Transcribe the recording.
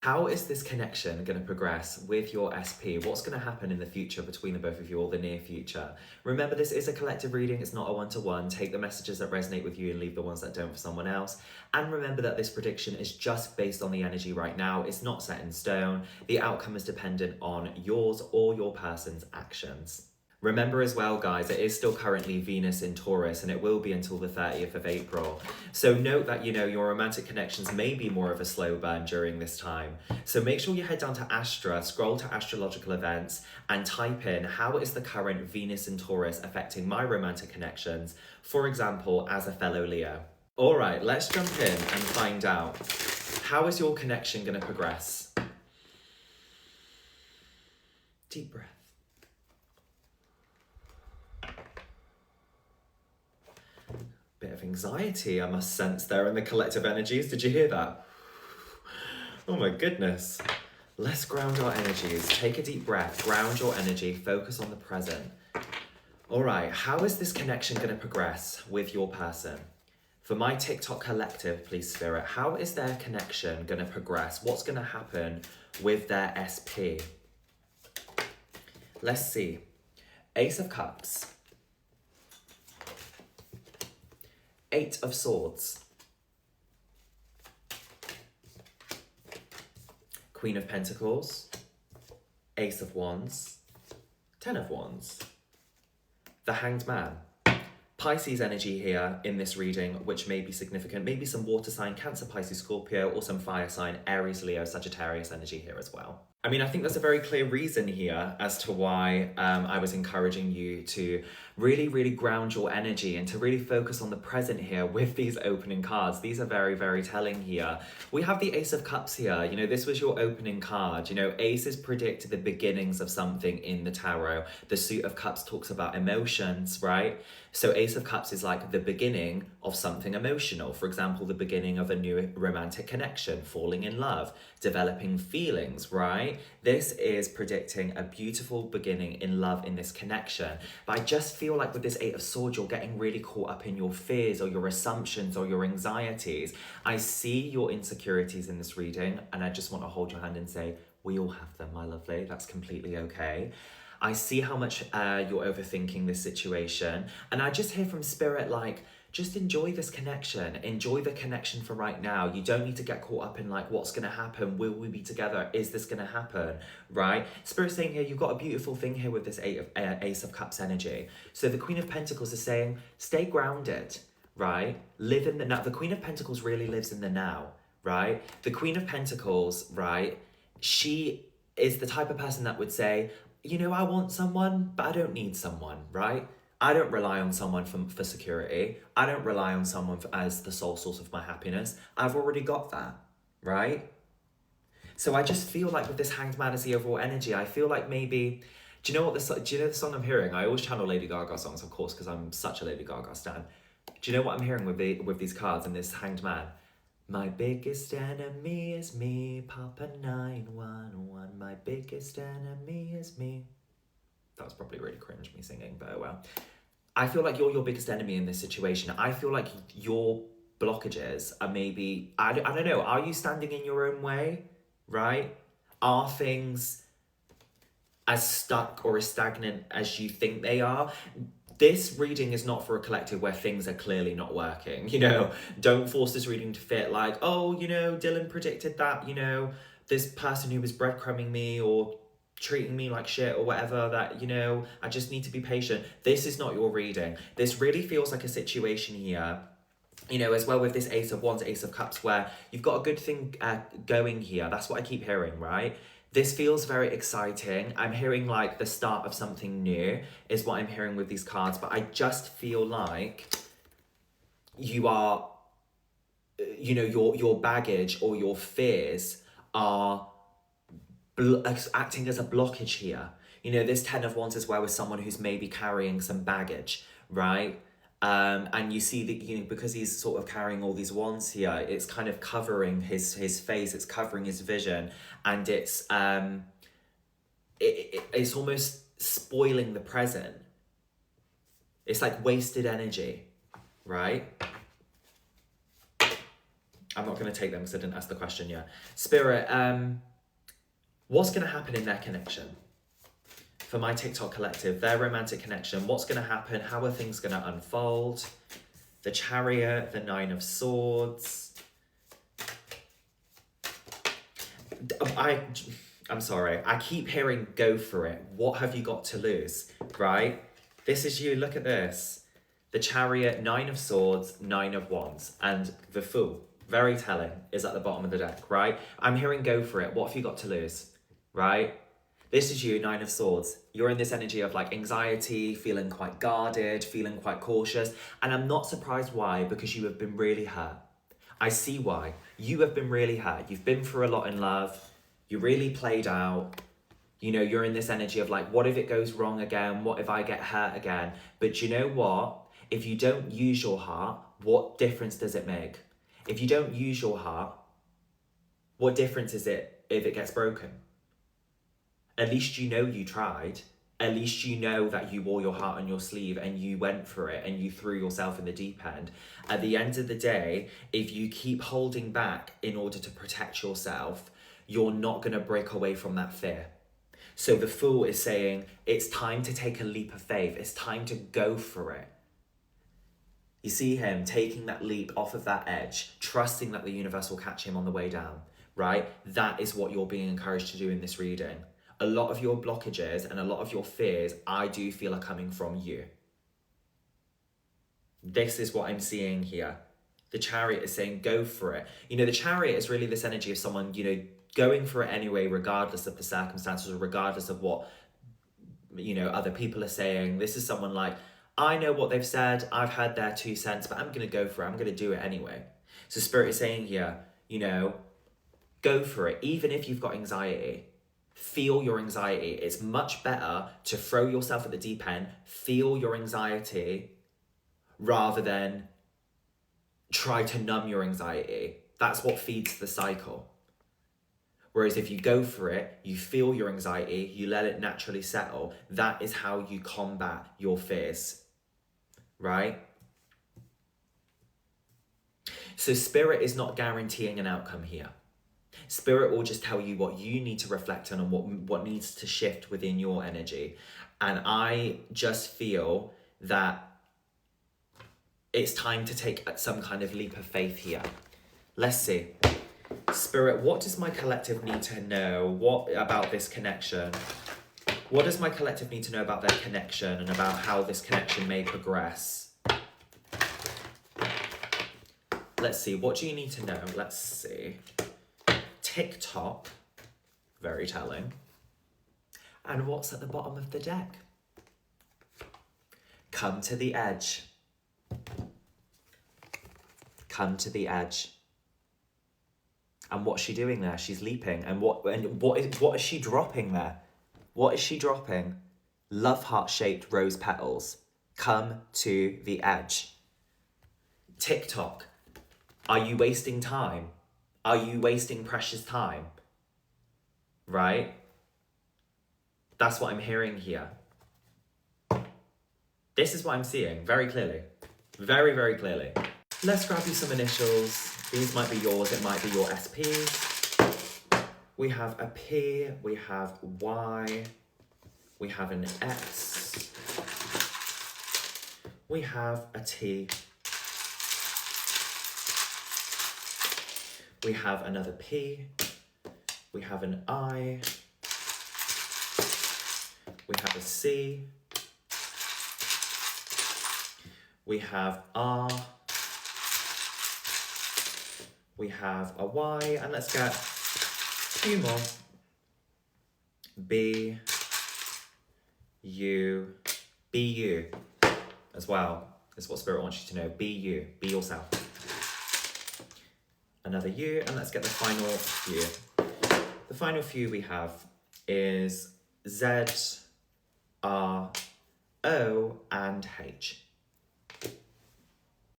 How is this connection going to progress with your SP? What's going to happen in the future between the both of you, or the near future? Remember, this is a collective reading. It's not a one-to-one. Take the messages that resonate with you and leave the ones that don't for someone else. And remember that this prediction is just based on the energy right now. It's not set in stone. The outcome is dependent on yours or your person's actions. Remember as well, guys, it is still currently Venus in Taurus, and it will be until the 30th of April. So note that, your romantic connections may be more of a slow burn during this time. So make sure you head down to Astra, scroll to astrological events, and type in, how is the current Venus in Taurus affecting my romantic connections, for example, as a fellow Leo. All right, let's jump in and find out, how is your connection going to progress? Deep breath. Bit of anxiety I must sense there in the collective energies. Did you hear that? Oh my goodness. Let's ground our energies. Take a deep breath, ground your energy, focus on the present. All right, how is this connection going to progress with your person? For my TikTok collective, please Spirit, how is their connection going to progress? What's going to happen with their SP? Let's see. Ace of Cups. Eight of Swords. Queen of Pentacles. Ace of Wands. 10 of Wands. The Hanged Man. Pisces energy here in this reading, which may be significant. Maybe some water sign, Cancer, Pisces, Scorpio, or some fire sign, Aries, Leo, Sagittarius energy here as well. I mean, I think there's a very clear reason here as to why I was encouraging you to really, really ground your energy and to really focus on the present here with these opening cards. These are very, very telling here. We have the Ace of Cups here. This was your opening card. Aces predict the beginnings of something in the tarot. The Suit of Cups talks about emotions, right? So Ace of Cups is like the beginning of something emotional. For example, the beginning of a new romantic connection, falling in love, developing feelings, right? This is predicting a beautiful beginning in love in this connection. But I just feel like with this Eight of Swords, you're getting really caught up in your fears or your assumptions or your anxieties. I see your insecurities in this reading, and I just want to hold your hand and say, we all have them, my lovely. That's completely okay. I see how much you're overthinking this situation. And I just hear from Spirit, like, just enjoy this connection. Enjoy the connection for right now. You don't need to get caught up in like, what's going to happen? Will we be together? Is this going to happen? Right? Spirit's saying here, you've got a beautiful thing here with this Ace of Cups energy. So the Queen of Pentacles is saying, stay grounded, right? Live in the now. The Queen of Pentacles really lives in the now, right? The Queen of Pentacles, right? She is the type of person that would say, I want someone, but I don't need someone, right? I don't rely on someone for security. I don't rely on someone as the sole source of my happiness. I've already got that, right? So I just feel like with this Hanged Man as the overall energy, I feel like maybe, do you know the song I'm hearing? I always channel Lady Gaga songs, of course, because I'm such a Lady Gaga stan. Do you know what I'm hearing with these cards and this Hanged Man? My biggest enemy is me, Papa 911. My biggest enemy is me. That was probably really cringe, me singing, but oh well. I feel like you're your biggest enemy in this situation. I feel like your blockages are maybe, I don't know, are you standing in your own way, right? Are things as stuck or as stagnant as you think they are? This reading is not for a collective where things are clearly not working. Don't force this reading to fit like, oh, Dylan predicted that, this person who was breadcrumbing me or treating me like shit or whatever, that, I just need to be patient. This is not your reading. This really feels like a situation here, as well with this Ace of Wands, Ace of Cups, where you've got a good thing going here. That's what I keep hearing, right? This feels very exciting. I'm hearing like the start of something new is what I'm hearing with these cards. But I just feel like you are, your baggage or your fears are acting as a blockage here. This 10 of Wands is where with someone who's maybe carrying some baggage, right? And you see that, because he's sort of carrying all these wands here, it's kind of covering his face, it's covering his vision, and it's almost spoiling the present. It's like wasted energy, right? I'm not going to take them because I didn't ask the question yet. Spirit, what's going to happen in their connection? For my TikTok collective, their romantic connection, what's going to happen? How are things going to unfold? The Chariot, the Nine of Swords. I'm sorry, I keep hearing go for it. What have you got to lose, right? This is you, look at this. The Chariot, Nine of Swords, Nine of Wands, and the Fool, very telling, is at the bottom of the deck, right? I'm hearing go for it. What have you got to lose, right? This is you, Nine of Swords. You're in this energy of like anxiety, feeling quite guarded, feeling quite cautious. And I'm not surprised why, because you have been really hurt. I see why. You have been really hurt. You've been through a lot in love. You're really played out. You know, you're in this energy of like, what if it goes wrong again? What if I get hurt again? But you know what? If you don't use your heart, what difference does it make? If you don't use your heart, what difference is it if it gets broken? At least you know you tried. At least you know that you wore your heart on your sleeve and you went for it and you threw yourself in the deep end. At the end of the day, if you keep holding back in order to protect yourself, you're not going to break away from that fear. So the Fool is saying, it's time to take a leap of faith. It's time to go for it. You see him taking that leap off of that edge, trusting that the universe will catch him on the way down, right? That is what you're being encouraged to do in this reading. A lot of your blockages and a lot of your fears, I do feel, are coming from you. This is what I'm seeing here. The Chariot is saying, go for it. You know, the Chariot is really this energy of someone, you know, going for it anyway, regardless of the circumstances or regardless of what, you know, other people are saying. This is someone like, I know what they've said, I've heard their 2 cents, but I'm going to go for it. I'm going to do it anyway. So Spirit is saying here, you know, go for it. Even if you've got anxiety, feel your anxiety. It's much better to throw yourself at the deep end, feel your anxiety, rather than try to numb your anxiety. That's what feeds the cycle. Whereas if you go for it, you feel your anxiety, you let it naturally settle. That is how you combat your fears, right? So Spirit is not guaranteeing an outcome here. Spirit will just tell you what you need to reflect on and what needs to shift within your energy. And I just feel that it's time to take some kind of leap of faith here. Let's see. Spirit, what does my collective need to know about this connection? What does my collective need to know about their connection and about how this connection may progress? Let's see. What do you need to know? Let's see. TikTok, very telling. And what's at the bottom of the deck? Come to the edge. Come to the edge. And what's she doing there? She's leaping. And what is she dropping there? What is she dropping? Love heart-shaped rose petals. Come to the edge. TikTok, are you wasting time? Are you wasting precious time? Right? That's what I'm hearing here. This is what I'm seeing very clearly. Very, very clearly. Let's grab you some initials. These might be yours, it might be your SPs. We have a P, we have Y, we have an X, we have a T, we have another P, we have an I, we have a C, we have R, we have a Y, and let's get a few more. B, U, be you as well. Is what Spirit wants you to know. Be you, be yourself. Another U, and let's get the final few. The final few we have is Z, R, O, and H.